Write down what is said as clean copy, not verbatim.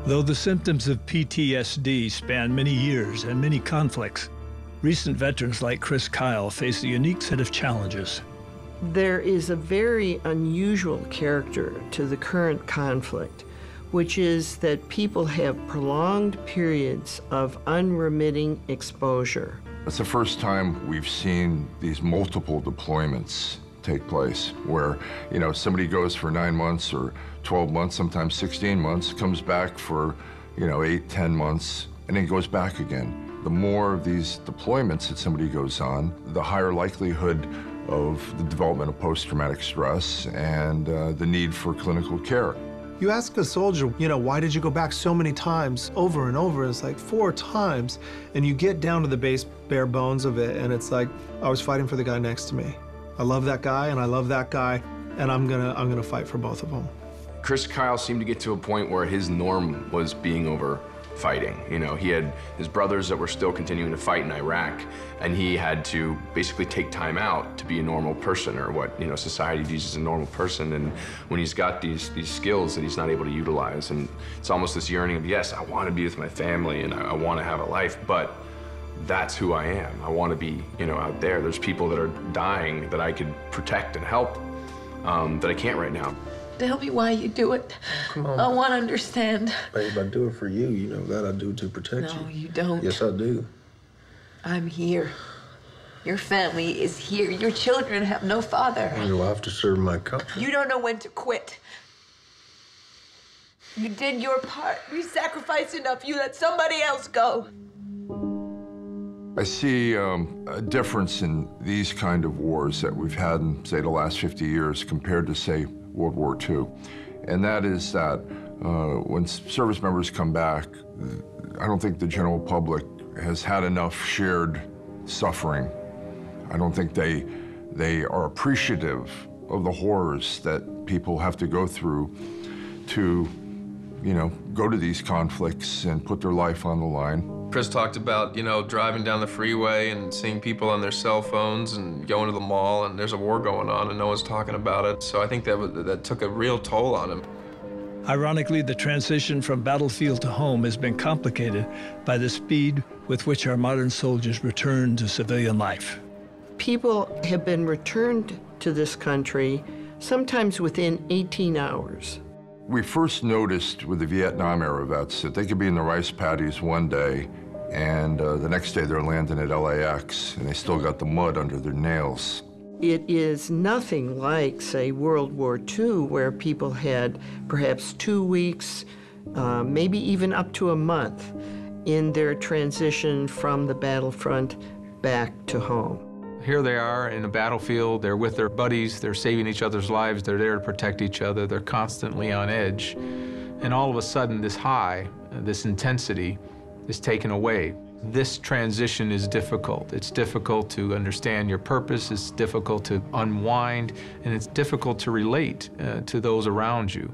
Though the symptoms of PTSD span many years and many conflicts, recent veterans like Chris Kyle face a unique set of challenges. There is a very unusual character to the current conflict, which is that people have prolonged periods of unremitting exposure. It's the first time we've seen these multiple deployments take place where, somebody goes for 9 months or 12 months, sometimes 16 months, comes back for, 8, 10 months, and then goes back again. The more of these deployments that somebody goes on, the higher likelihood of the development of post-traumatic stress and the need for clinical care. You ask a soldier, why did you go back so many times over and over? It's like 4 times. And you get down to the bare bones of it, and it's like, I was fighting for the guy next to me. I love that guy, and I love that guy, and I'm gonna fight for both of them. Chris Kyle seemed to get to a point where his norm was being over fighting. He had his brothers that were still continuing to fight in Iraq, and he had to basically take time out to be a normal person, or what society views as a normal person. And when he's got these skills that he's not able to utilize, and it's almost this yearning of, yes, I want to be with my family and I want to have a life, but that's who I am. I want to be out there. There's people that are dying that I could protect and help that I can't right now. Tell me why you do it. Come on. I want to understand. Babe, I do it for you. You know that I do to protect you. No, you don't. Yes, I do. I'm here. Your family is here. Your children have no father. You know, I have to serve my country. You don't know when to quit. You did your part. You sacrificed enough. You let somebody else go. I see a difference in these kind of wars that we've had in, say, the last 50 years compared to, say, World War II. And that is that when service members come back, I don't think the general public has had enough shared suffering. I don't think they are appreciative of the horrors that people have to go through to, go to these conflicts and put their life on the line. Chris talked about, driving down the freeway and seeing people on their cell phones and going to the mall, and there's a war going on and no one's talking about it. So I think that took a real toll on him. Ironically, the transition from battlefield to home has been complicated by the speed with which our modern soldiers return to civilian life. People have been returned to this country sometimes within 18 hours. We first noticed with the Vietnam-era vets that they could be in the rice paddies one day, and the next day they're landing at LAX, and they still got the mud under their nails. It is nothing like, say, World War II, where people had perhaps 2 weeks, maybe even up to a month, in their transition from the battlefront back to home. Here they are in a battlefield, they're with their buddies, they're saving each other's lives, they're there to protect each other, they're constantly on edge. And all of a sudden, this high, this intensity is taken away. This transition is difficult. It's difficult to understand your purpose, it's difficult to unwind, and it's difficult to relate to those around you.